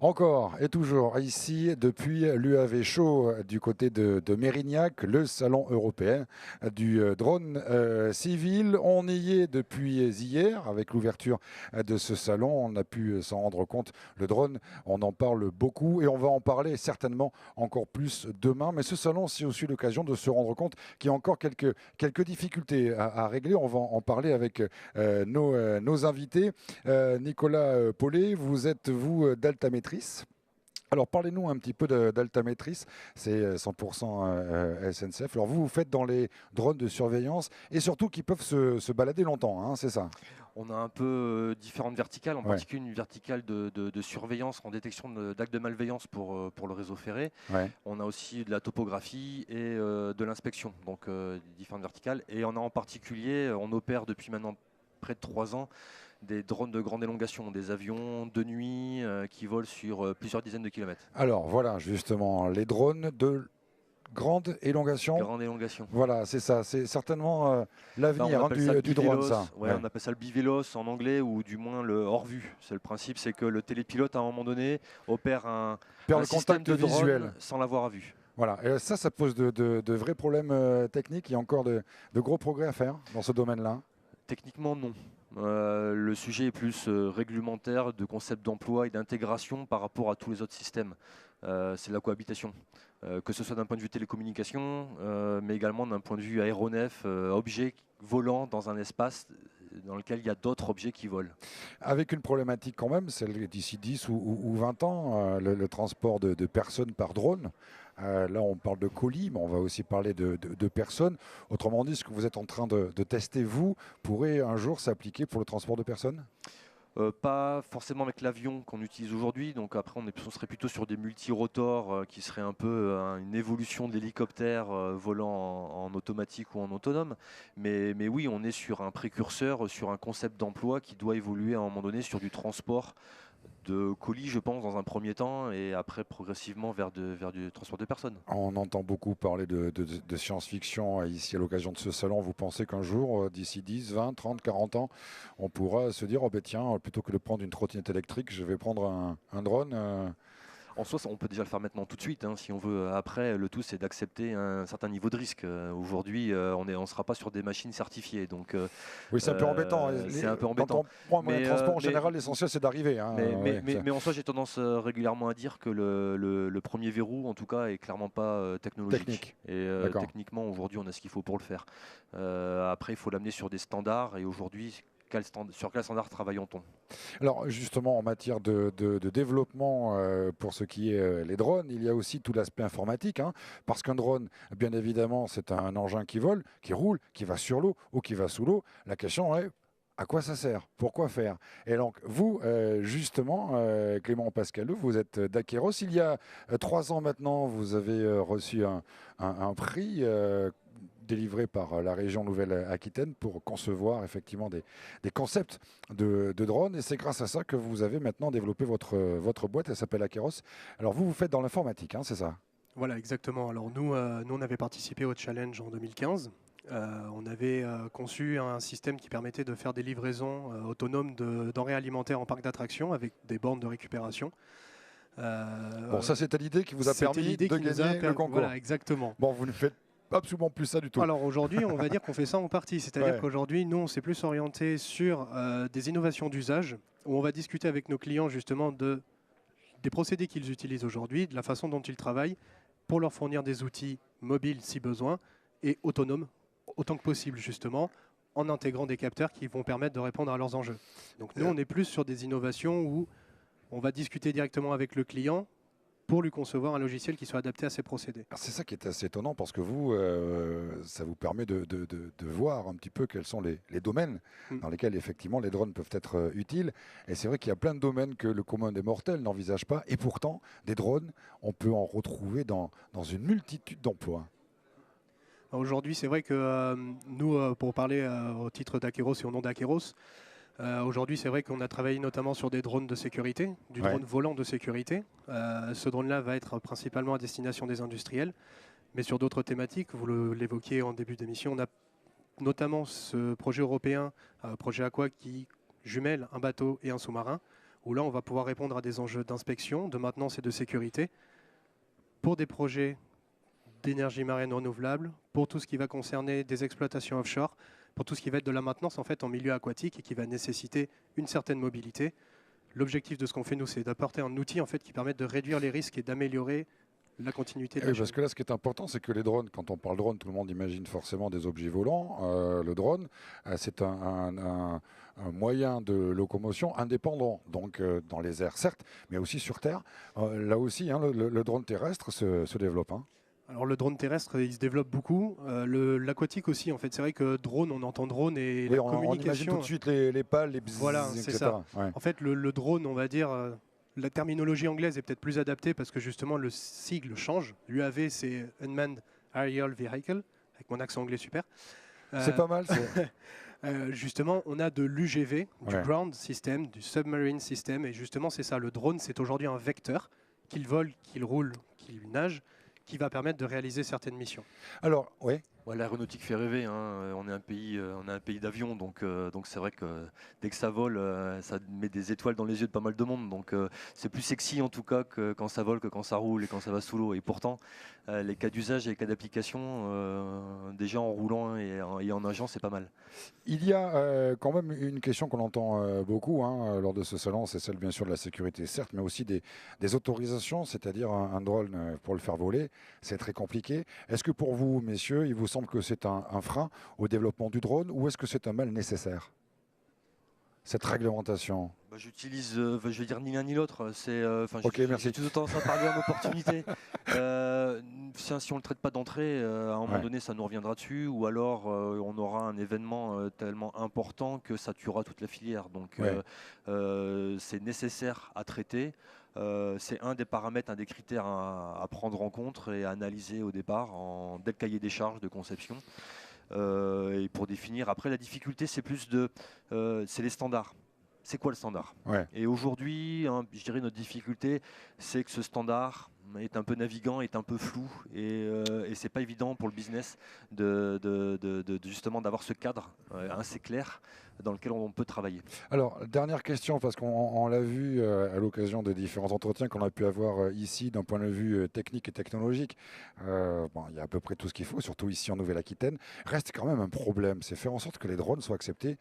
Encore et toujours ici depuis l'UAV Show du côté de Mérignac, le salon européen du drone civil. On y est depuis hier avec l'ouverture de ce salon. On a pu s'en rendre compte. Le drone, on en parle beaucoup et on va en parler certainement encore plus demain. Mais ce salon, c'est aussi l'occasion de se rendre compte qu'il y a encore quelques difficultés à régler. On va en parler avec nos invités. Nicolas Paulet, vous êtes vous d'Altamétris. Alors parlez-nous un petit peu d'Altamétris, c'est 100% SNCF. Alors vous faites dans les drones de surveillance et surtout qui peuvent se balader longtemps, hein, c'est ça? On a un peu différentes verticales, en Ouais, particulier une verticale de surveillance en détection d'actes de malveillance pour le réseau ferré. ouais. On a aussi de la topographie et de l'inspection, donc différentes verticales. Et on a en particulier, on opère depuis maintenant près de 3 ans, des drones de grande élongation, des avions de nuit qui volent sur plusieurs dizaines de kilomètres. Alors voilà justement les drones de grande élongation. Grande élongation. Voilà, c'est ça, c'est certainement On l'avenir hein, appelle ça le du drone, bivélos, ça. ouais, Ouais. on appelle ça le bivélos en anglais, ou du moins le hors-vue. C'est le principe, c'est que le télépilote à un moment donné opère Perd un le système contact de visuel. drone sans l'avoir à vue. Voilà, et ça pose de vrais problèmes techniques. Il y a encore de gros progrès à faire dans ce domaine-là. Techniquement, non. Le sujet est plus réglementaire, de concept d'emploi et d'intégration par rapport à tous les autres systèmes. C'est la cohabitation, que ce soit d'un point de vue télécommunication, mais également d'un point de vue aéronef, objet volant dans un espace dans lequel il y a d'autres objets qui volent. Avec une problématique quand même, celle d'ici 10 ou 20 ans, le transport de personnes par drone. Là, on parle de colis, mais on va aussi parler de personnes. Autrement dit, ce que vous êtes en train de tester, vous, pourrait un jour s'appliquer pour le transport de personnes? Pas forcément avec l'avion qu'on utilise aujourd'hui, donc après on serait plutôt sur des multirotors qui seraient un peu une évolution de l'hélicoptère volant en automatique ou en autonome. Mais oui, on est sur un précurseur, sur un concept d'emploi qui doit évoluer à un moment donné sur du transport de colis, je pense, dans un premier temps, et après progressivement vers du transport de personnes. On entend beaucoup parler de science-fiction ici à l'occasion de ce salon. Vous pensez qu'un jour, d'ici 10, 20, 30, 40 ans, on pourra se dire, oh ben tiens, plutôt que de prendre une trottinette électrique, je vais prendre un drone En soi, on peut déjà le faire maintenant tout de suite, hein, si on veut. Après, le tout, c'est d'accepter un certain niveau de risque. Aujourd'hui, on ne sera pas sur des machines certifiées, donc Oui, c'est un peu embêtant. c'est un peu Quand embêtant. on prend un moyen de Mais, transport, en général, l'essentiel, c'est d'arriver. Hein, ouais, mais en soi, j'ai tendance régulièrement à dire que le premier verrou, en tout cas, est clairement pas technologique. technique. Et D'accord. techniquement, aujourd'hui, on a ce qu'il faut pour le faire. Après, il faut l'amener sur des standards. Et aujourd'hui, sur quel standard travaillons-on? Alors, justement, en matière de développement, pour ce qui est les drones, il y a aussi tout l'aspect informatique. Hein, parce qu'un drone, bien évidemment, c'est un engin qui vole, qui roule, qui va sur l'eau ou qui va sous l'eau. La question est, à quoi ça sert? Pourquoi faire? Et donc, vous, justement, Clément Pascalou, vous êtes d'Aqueros. Il y a 3 ans maintenant, vous avez reçu un prix délivré par la région Nouvelle-Aquitaine pour concevoir effectivement des concepts de drones. Et c'est grâce à ça que vous avez maintenant développé votre boîte. Elle s'appelle Akeros. Alors, vous faites dans l'informatique, hein, c'est ça? Voilà, exactement. Alors nous, on avait participé au challenge en 2015. On avait conçu un système qui permettait de faire des livraisons autonomes de denrées alimentaires en parc d'attractions avec des bornes de récupération. Bon, ça, c'était l'idée qui vous a C'était permis l'idée de qui nous a gagner le concours. Voilà, exactement. Bon, vous ne faites absolument plus ça du tout. Alors aujourd'hui, on va dire qu'on fait ça en partie. C'est-à-dire Ouais. qu'aujourd'hui, nous, on s'est plus orienté sur des innovations d'usage, où on va discuter avec nos clients justement des procédés qu'ils utilisent aujourd'hui, de la façon dont ils travaillent, pour leur fournir des outils mobiles si besoin, et autonomes, autant que possible justement, en intégrant des capteurs qui vont permettre de répondre à leurs enjeux. Donc nous, on est plus sur des innovations où on va discuter directement avec le client pour lui concevoir un logiciel qui soit adapté à ses procédés. Alors, c'est ça qui est assez étonnant parce que vous, ça vous permet de voir un petit peu quels sont les domaines Mm. dans lesquels effectivement les drones peuvent être utiles. Et c'est vrai qu'il y a plein de domaines que le commun des mortels n'envisage pas. Et pourtant, des drones, on peut en retrouver dans une multitude d'emplois. Aujourd'hui, c'est vrai que nous, pour parler au titre d'Akeros et au nom d'Akeros, aujourd'hui, c'est vrai qu'on a travaillé notamment sur des drones de sécurité, du Ouais. drone volant de sécurité. Ce drone-là va être principalement à destination des industriels, mais sur d'autres thématiques, vous l'évoquiez en début d'émission, on a notamment ce projet européen, projet Aqua, qui jumelle un bateau et un sous-marin, où là, on va pouvoir répondre à des enjeux d'inspection, de maintenance et de sécurité pour des projets d'énergie marine renouvelable, pour tout ce qui va concerner des exploitations offshore, pour tout ce qui va être de la maintenance en fait en milieu aquatique et qui va nécessiter une certaine mobilité. L'objectif de ce qu'on fait nous, c'est d'apporter un outil en fait qui permette de réduire les risques et d'améliorer la continuité de la Oui, parce chaîne. que là, ce qui est important, c'est que les drones, quand on parle drone, tout le monde imagine forcément des objets volants. Le drone, c'est un moyen de locomotion indépendant, donc dans les airs, certes, mais aussi sur Terre. Là aussi, hein, le drone terrestre se développe. Hein. Alors le drone terrestre, il se développe beaucoup. L'aquatique aussi, en fait, c'est vrai que drone, on entend drone et Oui, la on imagine tout communication. de suite les pales, les bzzz, Voilà, c'est etc. ça. Ouais. En fait, le drone, on va dire, la terminologie anglaise est peut-être plus adaptée parce que justement le sigle change. L'UAV, c'est Unmanned Aerial Vehicle, avec mon accent anglais super. C'est pas mal. Justement, on a de l'UGV, du Ouais. Ground System, du Submarine System, et justement, c'est ça. Le drone, c'est aujourd'hui un vecteur, qu'il vole, qu'il roule, qu'il nage, qui va permettre de réaliser certaines missions. Alors, oui. Ouais, l'aéronautique fait rêver, hein. On est un pays d'avions, donc c'est vrai que dès que ça vole, ça met des étoiles dans les yeux de pas mal de monde. Donc c'est plus sexy en tout cas que quand ça vole, que quand ça roule et quand ça va sous l'eau. Et pourtant, les cas d'usage et les cas d'application, déjà en roulant et en nageant, c'est pas mal. Il y a quand même une question qu'on entend beaucoup hein, lors de ce salon, c'est celle bien sûr de la sécurité, certes, mais aussi des autorisations, c'est-à-dire un drone pour le faire voler, c'est très compliqué. Est-ce que pour vous, messieurs, il vous semble que c'est un frein au développement du drone ou est-ce que c'est un mal nécessaire, cette réglementation? Bah, j'utilise, je vais dire ni l'un ni l'autre. Ok, merci. J'ai toujours tendance à parler en opportunité. Si on le traite pas d'entrée, à un moment Ouais. donné, ça nous reviendra dessus, ou alors on aura un événement tellement important que ça tuera toute la filière. Donc, Ouais. c'est nécessaire à traiter. C'est un des paramètres, un des critères à prendre en compte et à analyser au départ, dès le cahier des charges de conception. Et pour définir, après la difficulté, c'est les standards. C'est quoi le standard? Ouais. Et aujourd'hui, hein, je dirais notre difficulté, c'est que ce standard est un peu navigant, est un peu flou, et c'est pas évident pour le business justement d'avoir ce cadre assez clair dans lequel on peut travailler. Alors, dernière question, parce qu'on l'a vu à l'occasion des différents entretiens qu'on a pu avoir ici d'un point de vue technique et technologique. Bon, il y a à peu près tout ce qu'il faut, surtout ici en Nouvelle-Aquitaine. Reste quand même un problème, c'est faire en sorte que les drones soient acceptés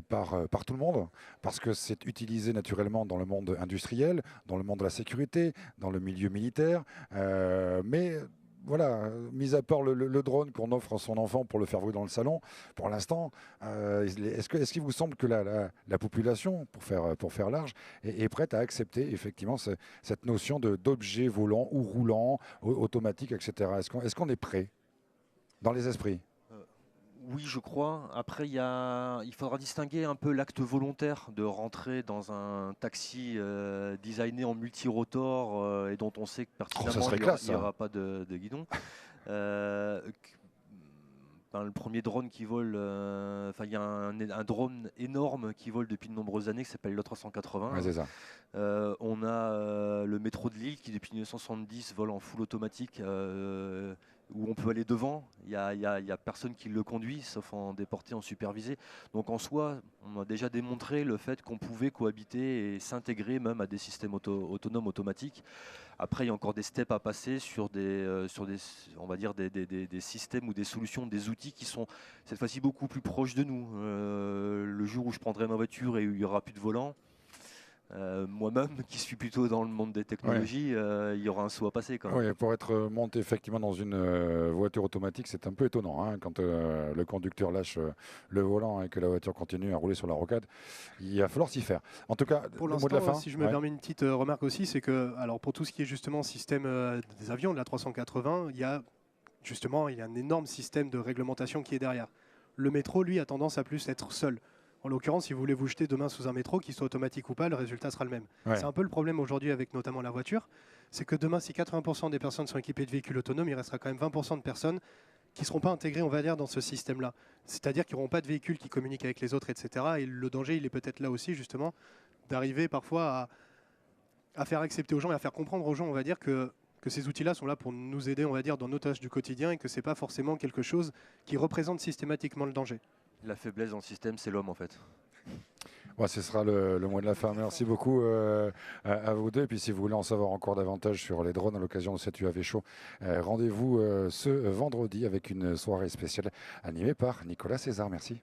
par tout le monde, parce que c'est utilisé naturellement dans le monde industriel, dans le monde de la sécurité, dans le milieu militaire, mais voilà, mis à part le drone qu'on offre à son enfant pour le faire voler dans le salon, pour l'instant, est-ce qu'il vous semble que la population, pour faire large, est prête à accepter effectivement cette notion d'objet volant ou roulant, automatique, etc. Est-ce qu'on est prêt dans les esprits? Oui, je crois. Après, il faudra distinguer un peu l'acte volontaire de rentrer dans un taxi designé en multirotor et dont on sait que Ça pertinemment serait il classe, n'y ça. aura pas de guidon. Euh, que- le premier drone qui vole, il y a un drone énorme qui vole depuis de nombreuses années qui s'appelle l'A380. Ouais, c'est ça. On a le métro de Lille qui depuis 1970 vole en full automatique où on peut aller devant. Il y a personne qui le conduit sauf en déporté, en supervisé. Donc en soi, on a déjà démontré le fait qu'on pouvait cohabiter et s'intégrer même à des systèmes autonomes automatiques. Après, il y a encore des steps à passer sur on va dire des systèmes ou des solutions, des outils qui sont cette fois-ci beaucoup plus proches de nous. Le jour où je prendrai ma voiture et où il n'y aura plus de volant, moi-même, qui suis plutôt dans le monde des technologies, il y aura un saut à passer quand même. Oui, pour être monté effectivement dans une voiture automatique, c'est un peu étonnant hein, quand le conducteur lâche le volant et que la voiture continue à rouler sur la rocade. Il va falloir s'y faire. En tout cas, Pour le mot de la l'instant, fin. si je me Ouais. permets une petite remarque aussi, c'est que alors pour tout ce qui est justement système des avions de la 380, il y a un énorme système de réglementation qui est derrière. Le métro, lui, a tendance à plus être seul. En l'occurrence, si vous voulez vous jeter demain sous un métro, qu'il soit automatique ou pas, le résultat sera le même. Ouais. C'est un peu le problème aujourd'hui avec notamment la voiture, c'est que demain, si 80% des personnes sont équipées de véhicules autonomes, il restera quand même 20% de personnes qui ne seront pas intégrées, on va dire, dans ce système-là. C'est-à-dire qu'ils n'auront pas de véhicules qui communiquent avec les autres, etc. Et le danger, il est peut-être là aussi, justement, d'arriver parfois à faire accepter aux gens et à faire comprendre aux gens, on va dire, que ces outils-là sont là pour nous aider, on va dire, dans nos tâches du quotidien et que ce n'est pas forcément quelque chose qui représente systématiquement le danger. La faiblesse dans le système, c'est l'homme en fait. Ouais, ce sera le mot de la fin. Merci beaucoup à vous deux. Et puis si vous voulez en savoir encore davantage sur les drones à l'occasion de cet UAV Show, rendez-vous ce vendredi avec une soirée spéciale animée par Nicolas César. Merci.